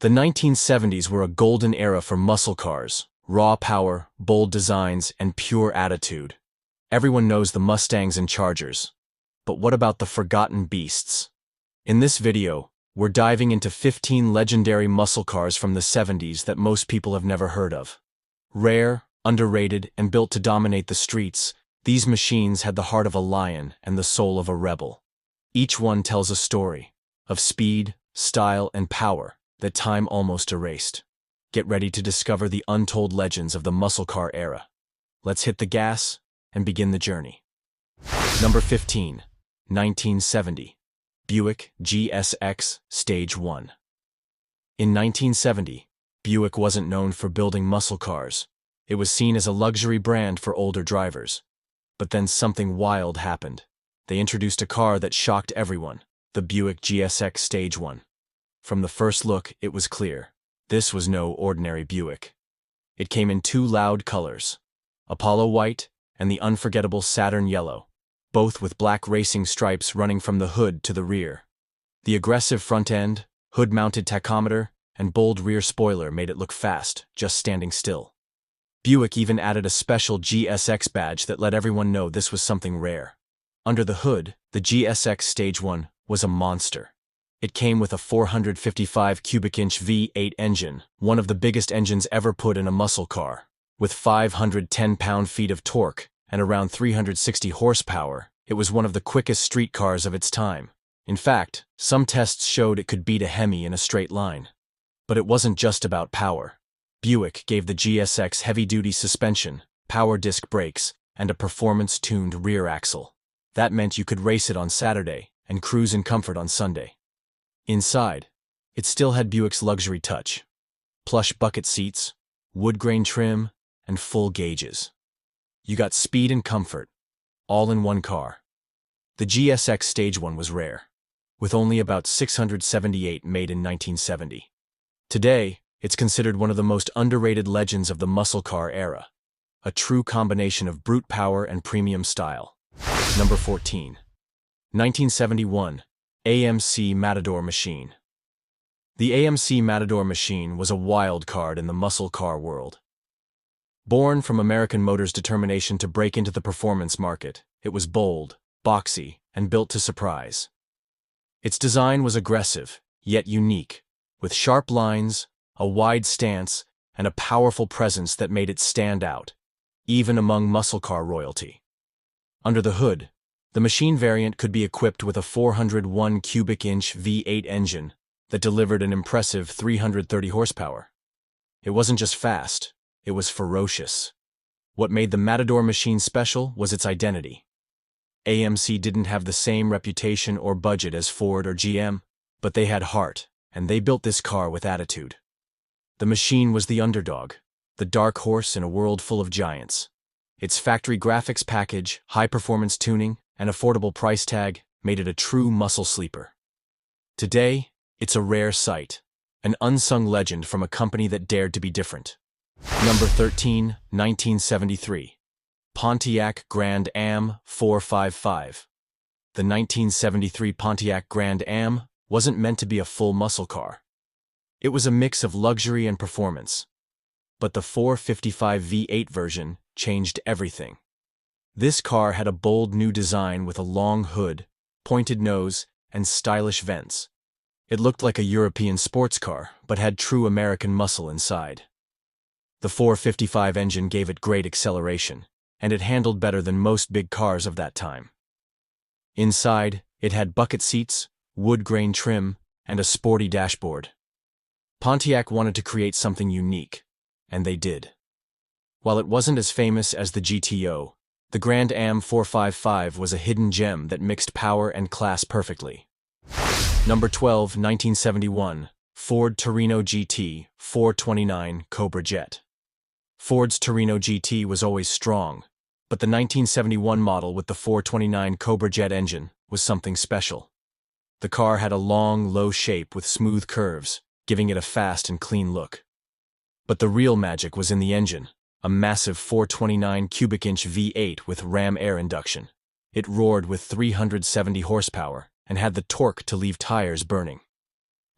The 1970s were a golden era for muscle cars, raw power, bold designs, and pure attitude. Everyone knows the Mustangs and Chargers. But what about the forgotten beasts? In this video, we're diving into 15 legendary muscle cars from the 70s that most people have never heard of. Rare, underrated, and built to dominate the streets, these machines had the heart of a lion and the soul of a rebel. Each one tells a story of speed, style, and power that time almost erased. Get ready to discover the untold legends of the muscle car era. Let's hit the gas and begin the journey. Number 15, 1970. Buick GSX Stage 1. In 1970, Buick wasn't known for building muscle cars. It was seen as a luxury brand for older drivers. But then something wild happened. They introduced a car that shocked everyone, the Buick GSX Stage 1. From the first look, it was clear. This was no ordinary Buick. It came in two loud colors, Apollo white and the unforgettable Saturn yellow, both with black racing stripes running from the hood to the rear. The aggressive front end, hood-mounted tachometer, and bold rear spoiler made it look fast, just standing still. Buick even added a special GSX badge that let everyone know this was something rare. Under the hood, the GSX Stage 1 was a monster. It came with a 455 cubic inch V8 engine, one of the biggest engines ever put in a muscle car. With 510 pound-feet of torque and around 360 horsepower, it was one of the quickest street cars of its time. In fact, some tests showed it could beat a Hemi in a straight line. But it wasn't just about power. Buick gave the GSX heavy-duty suspension, power disc brakes, and a performance-tuned rear axle. That meant you could race it on Saturday and cruise in comfort on Sunday. Inside, it still had Buick's luxury touch. Plush bucket seats, wood grain trim, and full gauges. You got speed and comfort, all in one car. The GSX Stage 1 was rare, with only about 678 made in 1970. Today, it's considered one of the most underrated legends of the muscle car era. A true combination of brute power and premium style. Number 14. 1971. AMC Matador Machine. The AMC Matador Machine was a wild card in the muscle car world. Born from American Motors' determination to break into the performance market, it was bold, boxy, and built to surprise. Its design was aggressive, yet unique, with sharp lines, a wide stance, and a powerful presence that made it stand out, even among muscle car royalty. Under the hood, the machine variant could be equipped with a 401 cubic inch V8 engine that delivered an impressive 330 horsepower. It wasn't just fast, it was ferocious. What made the Matador machine special was its identity. AMC didn't have the same reputation or budget as Ford or GM, but they had heart, and they built this car with attitude. The machine was the underdog, the dark horse in a world full of giants. Its factory graphics package, high-performance tuning, and affordable price tag made it a true muscle sleeper. Today, it's a rare sight, an unsung legend from a company that dared to be different. Number 13, 1973. Pontiac Grand Am 455. The 1973 Pontiac Grand Am wasn't meant to be a full muscle car. It was a mix of luxury and performance. But the 455 V8 version changed everything. This car had a bold new design with a long hood, pointed nose, and stylish vents. It looked like a European sports car, but had true American muscle inside. The 455 engine gave it great acceleration, and it handled better than most big cars of that time. Inside, it had bucket seats, wood grain trim, and a sporty dashboard. Pontiac wanted to create something unique, and they did. While it wasn't as famous as the GTO, the Grand Am 455 was a hidden gem that mixed power and class perfectly. Number 12, 1971. Ford Torino GT 429 Cobra Jet. Ford's Torino GT was always strong, but the 1971 model with the 429 Cobra Jet engine was something special. The car had a long, low shape with smooth curves, giving it a fast and clean look. But the real magic was in the engine, a massive 429 cubic inch V8 with ram air induction. It roared with 370 horsepower and had the torque to leave tires burning.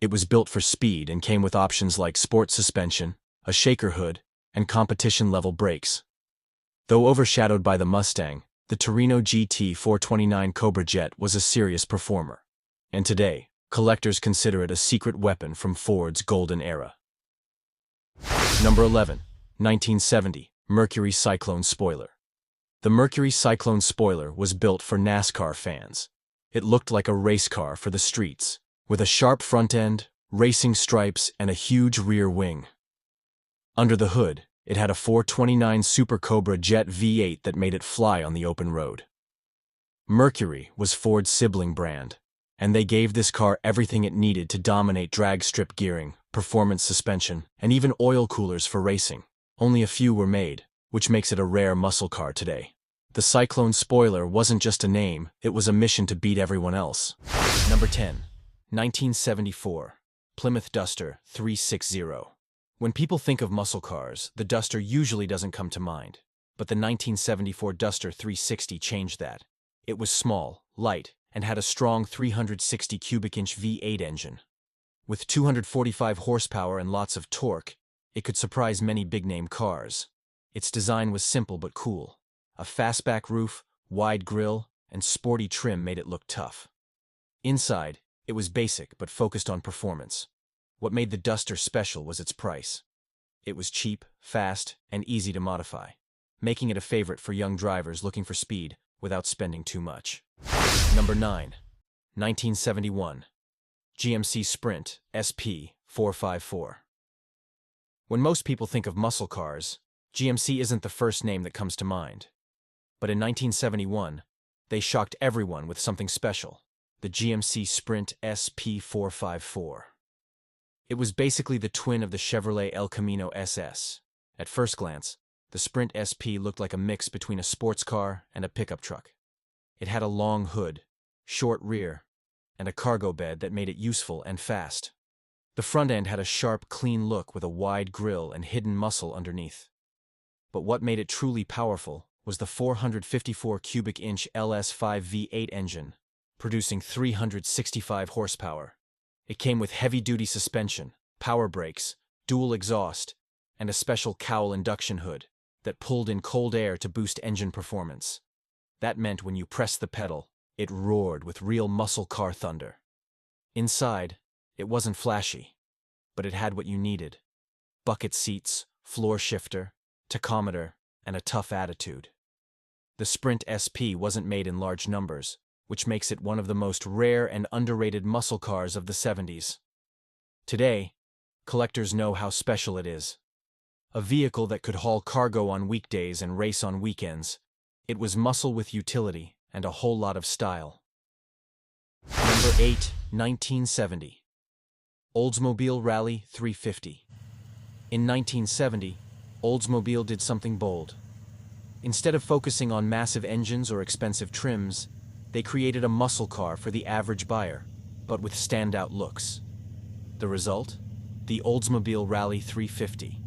It was built for speed and came with options like sport suspension, a shaker hood, and competition-level brakes. Though overshadowed by the Mustang, the Torino GT 429 Cobra Jet was a serious performer. And today, collectors consider it a secret weapon from Ford's golden era. Number 11. 1970 Mercury Cyclone Spoiler. The Mercury Cyclone Spoiler was built for NASCAR fans. It looked like a race car for the streets, with a sharp front end, racing stripes, and a huge rear wing. Under the hood, it had a 429 Super Cobra Jet V8 that made it fly on the open road. Mercury was Ford's sibling brand, and they gave this car everything it needed to dominate drag strip gearing, performance suspension, and even oil coolers for racing. Only a few were made, which makes it a rare muscle car today. The Cyclone Spoiler wasn't just a name, it was a mission to beat everyone else. Number 10. 1974 Plymouth Duster 360. When people think of muscle cars, the Duster usually doesn't come to mind. But the 1974 Duster 360 changed that. It was small, light, and had a strong 360 cubic inch V8 engine. With 245 horsepower and lots of torque, it could surprise many big-name cars. Its design was simple but cool. A fastback roof, wide grille, and sporty trim made it look tough. Inside, it was basic but focused on performance. What made the Duster special was its price. It was cheap, fast, and easy to modify, making it a favorite for young drivers looking for speed without spending too much. Number 9. 1971 GMC Sprint SP 454. When most people think of muscle cars, GMC isn't the first name that comes to mind. But in 1971, they shocked everyone with something special, the GMC Sprint SP 454. It was basically the twin of the Chevrolet El Camino SS. At first glance, the Sprint SP looked like a mix between a sports car and a pickup truck. It had a long hood, short rear, and a cargo bed that made it useful and fast. The front end had a sharp, clean look with a wide grille and hidden muscle underneath. But what made it truly powerful was the 454 cubic inch LS5 V8 engine, producing 365 horsepower. It came with heavy-duty suspension, power brakes, dual exhaust, and a special cowl induction hood that pulled in cold air to boost engine performance. That meant when you pressed the pedal, it roared with real muscle car thunder. Inside, it wasn't flashy, but it had what you needed: bucket seats, floor shifter, tachometer, and a tough attitude. The Sprint SP wasn't made in large numbers, which makes it one of the most rare and underrated muscle cars of the 70s. Today, collectors know how special it is. A vehicle that could haul cargo on weekdays and race on weekends. It was muscle with utility and a whole lot of style. Number 8. 1970 Oldsmobile Rally 350. In 1970, Oldsmobile did something bold. Instead of focusing on massive engines or expensive trims, they created a muscle car for the average buyer, but with standout looks. The result? The Oldsmobile Rally 350.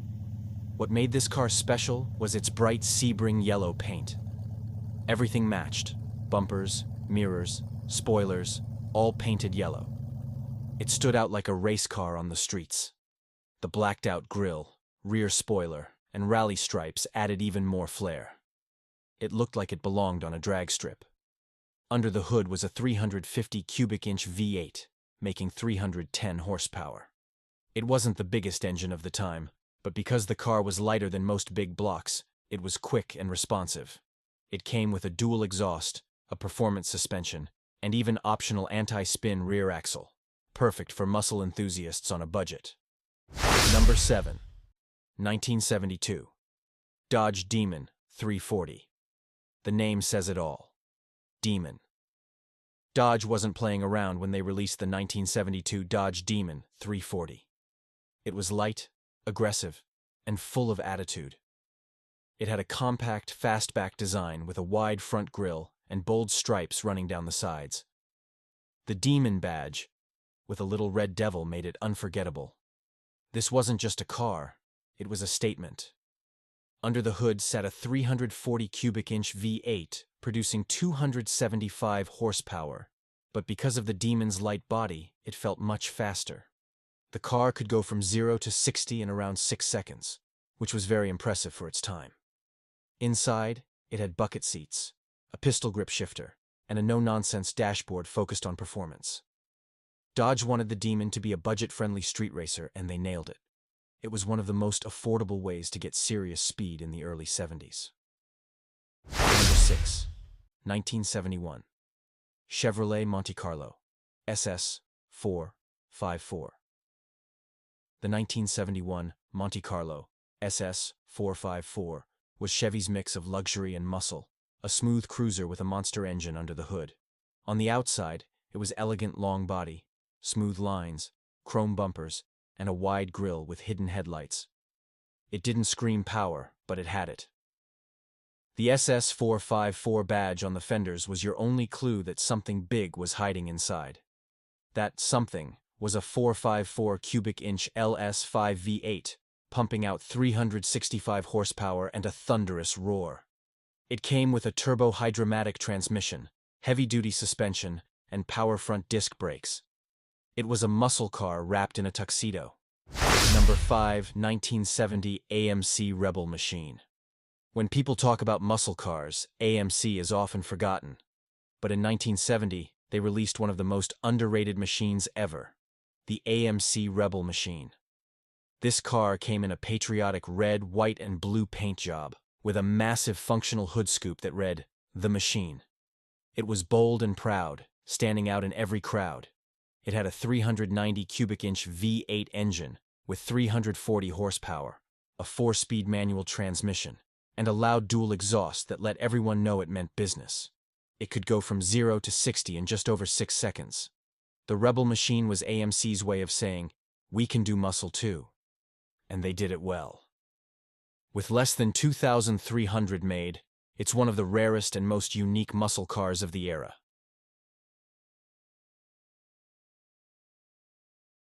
What made this car special was its bright Sebring yellow paint. Everything matched: bumpers, mirrors, spoilers, all painted yellow. It stood out like a race car on the streets. The blacked-out grille, rear spoiler, and rally stripes added even more flair. It looked like it belonged on a drag strip. Under the hood was a 350 cubic inch V8, making 310 horsepower. It wasn't the biggest engine of the time, but because the car was lighter than most big blocks, it was quick and responsive. It came with a dual exhaust, a performance suspension, and even optional anti-spin rear axle, perfect for muscle enthusiasts on a budget. Number 7. 1972 Dodge Demon 340. The name says it all. Demon. Dodge wasn't playing around when they released the 1972 Dodge Demon 340. It was light, aggressive, and full of attitude. It had a compact, fastback design with a wide front grille and bold stripes running down the sides. The Demon badge, with a little red devil, made it unforgettable. This wasn't just a car, it was a statement. Under the hood sat a 340 cubic inch V8, producing 275 horsepower, but because of the Demon's light body, it felt much faster. The car could go from 0 to 60 in around 6 seconds, which was very impressive for its time. Inside, it had bucket seats, a pistol grip shifter, and a no-nonsense dashboard focused on performance. Dodge wanted the Demon to be a budget-friendly street racer, and they nailed it. It was one of the most affordable ways to get serious speed in the early 70s. Number 6. 1971. Chevrolet Monte Carlo, SS 454. The 1971 Monte Carlo SS 454 was Chevy's mix of luxury and muscle, a smooth cruiser with a monster engine under the hood. On the outside, it was elegant long body, smooth lines, chrome bumpers, and a wide grille with hidden headlights. It didn't scream power, but it had it. The SS 454 badge on the fenders was your only clue that something big was hiding inside. That something was a 454 cubic inch LS5 V8, pumping out 365 horsepower and a thunderous roar. It came with a turbo-hydromatic transmission, heavy-duty suspension, and power front disc brakes. It was a muscle car wrapped in a tuxedo. Number 5. 1970 AMC Rebel Machine. When people talk about muscle cars, AMC is often forgotten. But in 1970, they released one of the most underrated machines ever, the AMC Rebel Machine. This car came in a patriotic red, white, and blue paint job, with a massive functional hood scoop that read, "The Machine." It was bold and proud, standing out in every crowd. It had a 390 cubic inch V8 engine with 340 horsepower, a 4-speed manual transmission, and a loud dual exhaust that let everyone know it meant business. It could go from 0 to 60 in just over 6 seconds. The Rebel Machine was AMC's way of saying, "We can do muscle too." And they did it well. With less than 2,300 made, it's one of the rarest and most unique muscle cars of the era.